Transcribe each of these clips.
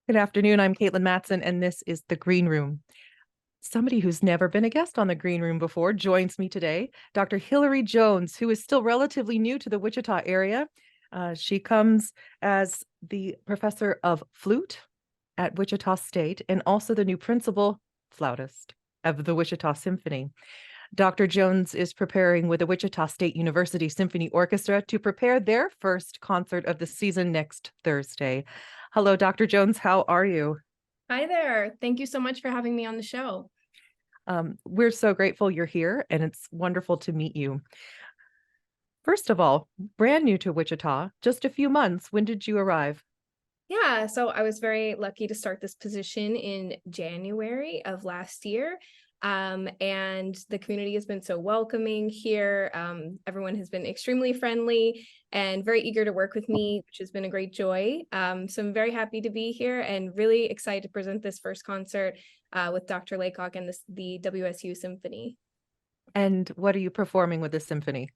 Good afternoon. I'm Caitlin Matson, and this is The Green Room. Somebody who's never been a guest on The Green Room before joins me today, Dr. Hilary Jones, who is still relatively new to the Wichita area. She comes as the professor of flute at Wichita State and also the new principal flautist of the Wichita Symphony. Dr. Jones is preparing with the Wichita State University Symphony Orchestra to prepare their first concert of the season next Thursday. Hello, Dr. Jones. How are you? Hi there. Thank you so much for having me on the show. We're so grateful you're here, and it's wonderful to meet you. First of all, brand new to Wichita, just a few months. When did you arrive? Yeah, so I was very lucky to start this position in January of last year. And the community has been so welcoming here. Everyone has been extremely friendly and very eager to work with me, which has been a great joy. So I'm very happy to be here and really excited to present this first concert with Dr. Laycock and the WSU Symphony. And what are you performing with the symphony?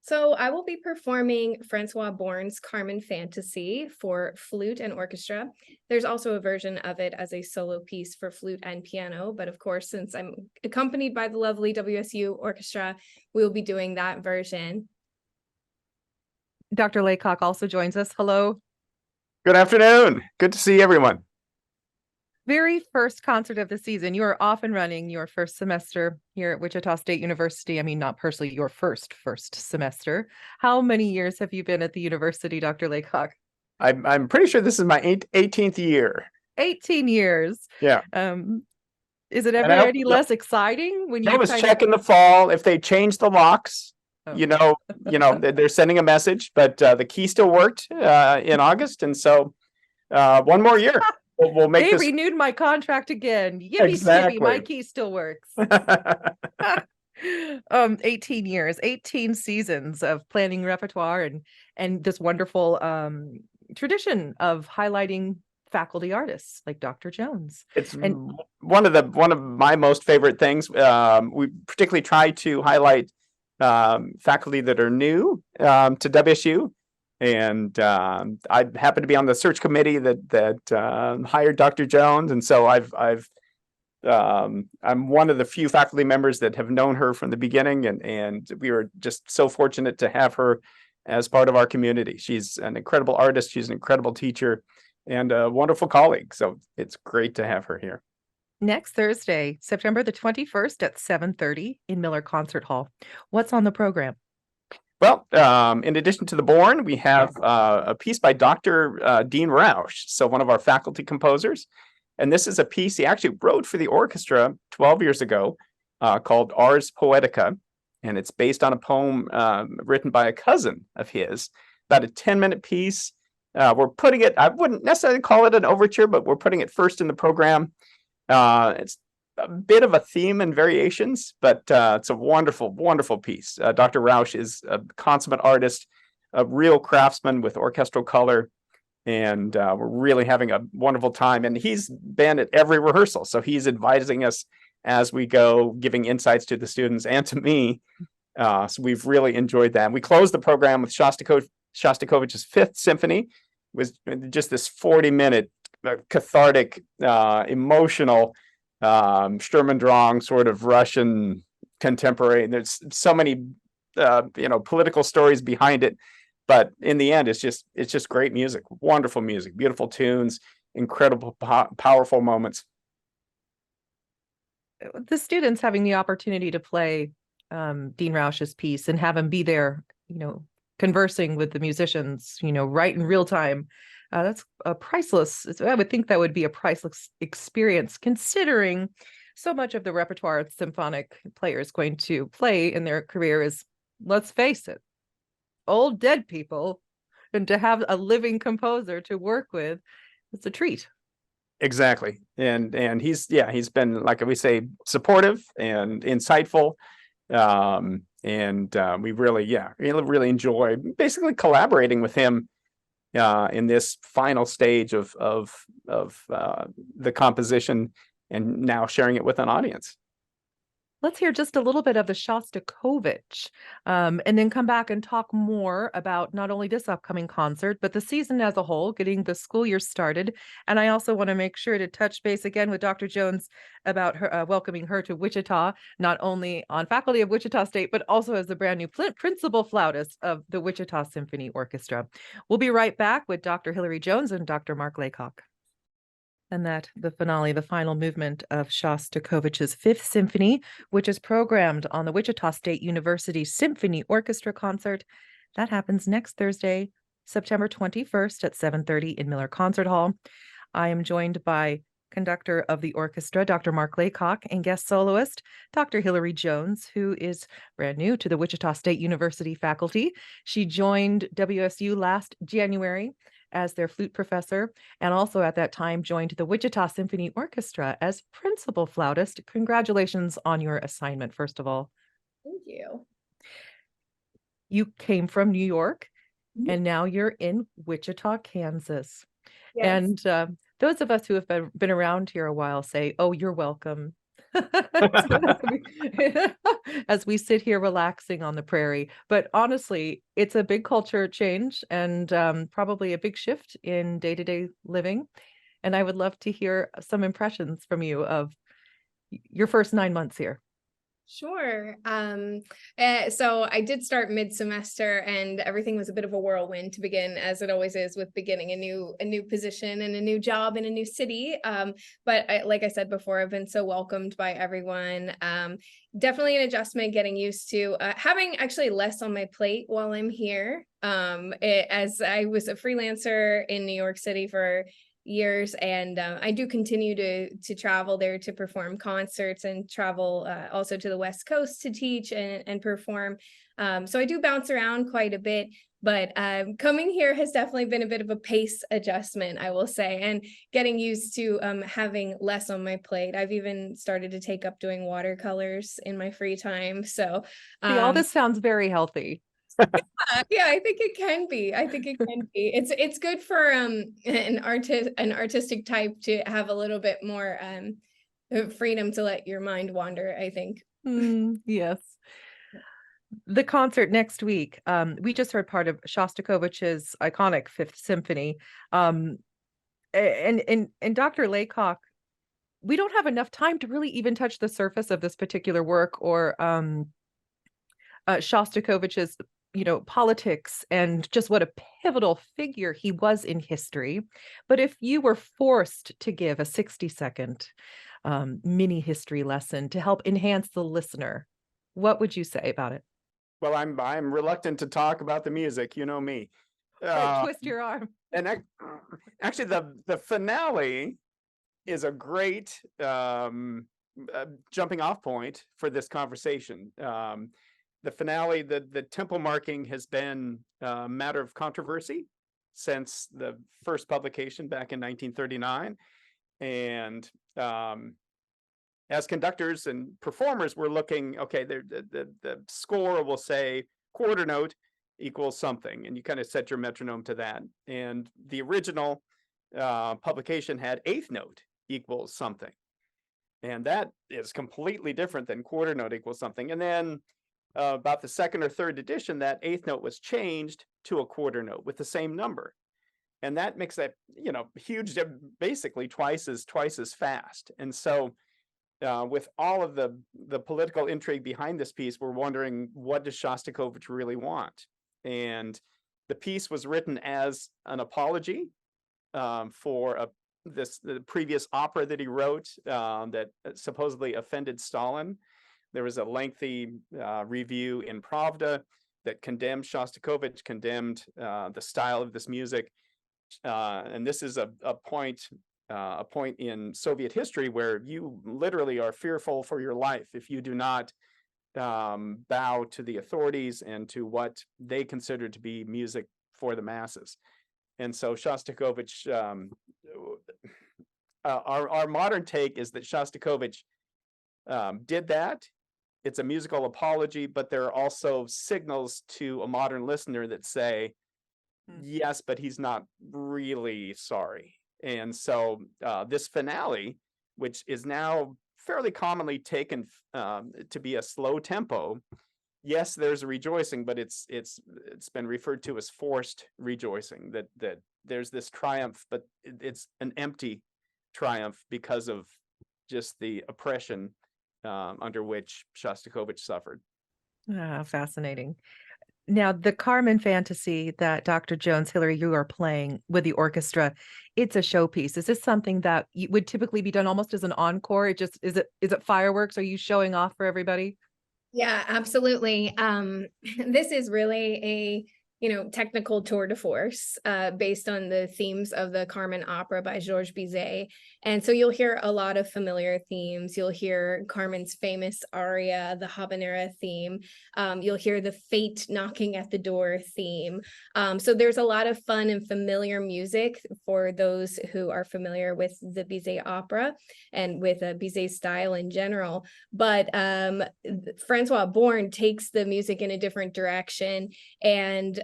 So I will be performing Francois Born's Carmen Fantasy for flute and orchestra. There's also a version of it as a solo piece for flute and piano. But of course, since I'm accompanied by the lovely WSU Orchestra, we will be doing that version. Dr. Laycock also joins us. Hello. Good afternoon. Good to see everyone. Very first concert of the season. You are off and running your first semester here at Wichita State University. I mean, not personally your first semester. How many years have you been at the university, Dr. Laycock? I'm pretty sure this is my 18th year. 18 years. Yeah. Is it ever any less exciting when I was checking the fall if they changed the locks? Oh. You know, they're sending a message, but the key still worked in August, and so one more year. We'll make they renewed my contract again. Yippee skippy, my key still works. 18 years, 18 seasons of planning repertoire and this wonderful tradition of highlighting faculty artists like Dr. Jones. It's one of my most favorite things. We particularly try to highlight faculty that are new to WSU. And I happen to be on the search committee that hired Dr. Jones, and so I'm one of the few faculty members that have known her from the beginning, and we were just so fortunate to have her as part of our community. She's an incredible artist, she's an incredible teacher, and a wonderful colleague. So it's great to have her here. Next Thursday, September the 21st at 7:30 in Miller Concert Hall. What's on the program? Well, in addition to the Born, we have a piece by Dr. Dean Roush, so one of our faculty composers. And this is a piece he actually wrote for the orchestra 12 years ago called Ars Poetica. And it's based on a poem written by a cousin of his, about a 10-minute piece. We're putting it, I wouldn't necessarily call it an overture, but we're putting it first in the program. It's a bit of a theme and variations, but it's a wonderful, wonderful piece. Dr. Roush is a consummate artist, a real craftsman with orchestral color, and we're really having a wonderful time. And he's been at every rehearsal, so he's advising us as we go, giving insights to the students and to me. So we've really enjoyed that. We closed the program with Shostakovich's Fifth Symphony. It was just this 40-minute cathartic, emotional Sturm und Drang sort of Russian contemporary. And there's so many political stories behind it, but in the end it's just great music, wonderful music, beautiful tunes, incredible powerful moments. The students having the opportunity to play Dean Roush's piece and have him be there, conversing with the musicians, right in real time. That's a priceless, I would think that would be a priceless experience, considering so much of the repertoire a symphonic player is going to play in their career is, let's face it, old dead people. And to have a living composer to work with, it's a treat. Exactly. And he's been, like we say, supportive and insightful. We really enjoy basically collaborating with him in this final stage of the composition and now sharing it with an audience. Let's hear just a little bit of the Shostakovich, and then come back and talk more about not only this upcoming concert, but the season as a whole, getting the school year started. And I also want to make sure to touch base again with Dr. Jones about her welcoming her to Wichita, not only on faculty of Wichita State, but also as the brand new principal flautist of the Wichita Symphony Orchestra. We'll be right back with Dr. Hilary Jones and Dr. Mark Laycock. And that the finale, the final movement of Shostakovich's Fifth Symphony, which is programmed on the Wichita State University Symphony Orchestra concert. That happens next Thursday, September 21st at 7:30 in Miller Concert Hall. I am joined by conductor of the orchestra, Dr. Mark Laycock, and guest soloist, Dr. Hilary Jones, who is brand new to the Wichita State University faculty. She joined WSU last January as their flute professor, and also at that time joined the Wichita Symphony Orchestra as principal flautist. Congratulations on your assignment, first of all. Thank you. You came from New York, Mhm. and now you're in Wichita, Kansas. Yes. And those of us who have been around here a while say, oh, you're welcome. As we sit here relaxing on the prairie. But honestly, it's a big culture change and probably a big shift in day-to-day living. And I would love to hear some impressions from you of your first 9 months here. Sure. So I did start mid-semester and everything was a bit of a whirlwind to begin, as it always is with beginning a new position and a new job in a new city. But like I said before, I've been so welcomed by everyone. Definitely an adjustment, getting used to having actually less on my plate while I'm here. As I was a freelancer in New York City for years, and I do continue to travel there to perform concerts and travel also to the West Coast to teach and perform. So I do bounce around quite a bit, but coming here has definitely been a bit of a pace adjustment, I will say, and getting used to having less on my plate. I've even started to take up doing watercolors in my free time. So See, all this sounds very healthy. yeah, I think it can be. I think it can be. It's good for an artistic type to have a little bit more freedom to let your mind wander, I think. Yes. The concert next week. We just heard part of Shostakovich's iconic Fifth Symphony. And Dr. Laycock, we don't have enough time to really even touch the surface of this particular work or Shostakovich's politics and just what a pivotal figure he was in history. But if you were forced to give a 60-second mini history lesson to help enhance the listener, what would you say about it? Well, I'm reluctant to talk about the music. You know me. Twist your arm. And actually, the finale is a great jumping off point for this conversation. The finale, the tempo marking has been a matter of controversy since the first publication back in 1939. And as conductors and performers, we're looking, okay, the score will say quarter note equals something, and you kind of set your metronome to that. And the original publication had eighth note equals something. And that is completely different than quarter note equals something. And then about the second or third edition, that eighth note was changed to a quarter note with the same number. And that makes that, huge, basically twice as fast. And so with all of the political intrigue behind this piece, we're wondering, what does Shostakovich really want? And the piece was written as an apology for the previous opera that he wrote that supposedly offended Stalin. There was a lengthy review in Pravda that condemned Shostakovich, condemned the style of this music. And this is a point in Soviet history where you literally are fearful for your life if you do not bow to the authorities and to what they consider to be music for the masses. And so Shostakovich, our modern take is that Shostakovich did that. It's a musical apology, but there are also signals to a modern listener that say, yes, but he's not really sorry. And so this finale, which is now fairly commonly taken to be a slow tempo. Yes, there's a rejoicing, but it's been referred to as forced rejoicing, that there's this triumph, but it's an empty triumph because of just the oppression under which Shostakovich suffered. Ah, fascinating. Now, the Carmen Fantasy that Dr. Jones, Hilary, you are playing with the orchestra, it's a showpiece. Is this something that would typically be done almost as an encore? It just is it fireworks? Are you showing off for everybody? Yeah, absolutely. This is really a, technical tour de force based on the themes of the Carmen opera by Georges Bizet. And so you'll hear a lot of familiar themes. You'll hear Carmen's famous aria, the habanera theme. You'll hear the fate knocking at the door theme. So there's a lot of fun and familiar music for those who are familiar with the Bizet opera and with Bizet style in general. But Francois Born takes the music in a different direction and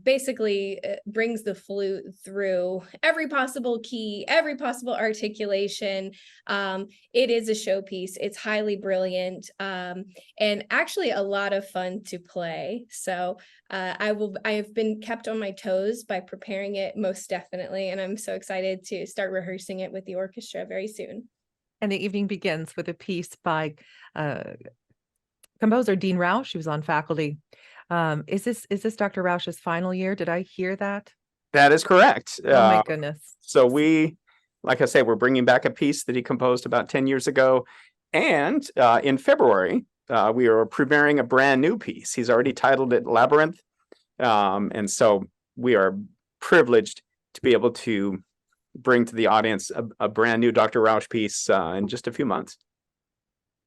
basically brings the flute through every possible key, every possible articulation. It is a showpiece. It's highly brilliant and actually a lot of fun to play. So I have been kept on my toes by preparing it most definitely. And I'm so excited to start rehearsing it with the orchestra very soon. And the evening begins with a piece by composer Dean Rausch, who was on faculty. Is this Dr. Rausch's final year? Did I hear that? That is correct. Oh my goodness. So like I say, we're bringing back a piece that he composed about 10 years ago. And in February, we are premiering a brand new piece. He's already titled it Labyrinth. And so we are privileged to be able to bring to the audience a brand new Dr. Rausch piece in just a few months.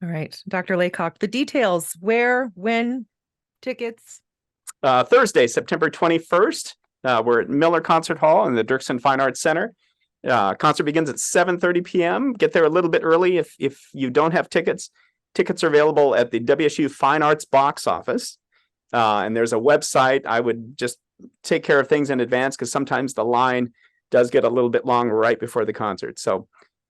All right, Dr. Laycock, the details, where, when, tickets? Thursday, September 21st. We're at Miller Concert Hall in the Dirksen Fine Arts Center. Concert begins at 7:30 p.m. Get there a little bit early if you don't have tickets. Tickets are available at the WSU Fine Arts box office. And there's a website. I would just take care of things in advance because sometimes the line does get a little bit long right before the concert. So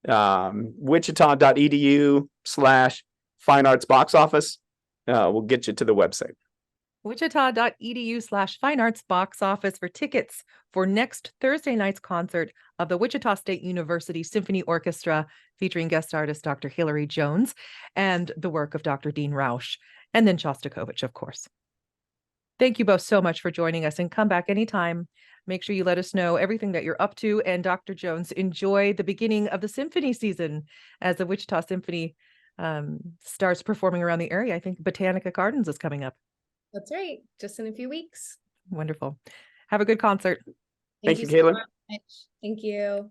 wichita.edu/fine arts box office will get you to the website. wichita.edu/fine arts box office for tickets for next Thursday night's concert of the Wichita State University Symphony Orchestra, featuring guest artist Dr. Hilary Jones and the work of Dr. Dean Rausch, and then Shostakovich, of course. Thank you both so much for joining us, and come back anytime. Make sure you let us know everything that you're up to. And Dr. Jones, enjoy the beginning of the symphony season as the Wichita Symphony starts performing around the area. I think Botanica Gardens is coming up. That's right. Just in a few weeks. Wonderful. Have a good concert. Thank you, Caitlin. So much. Thank you.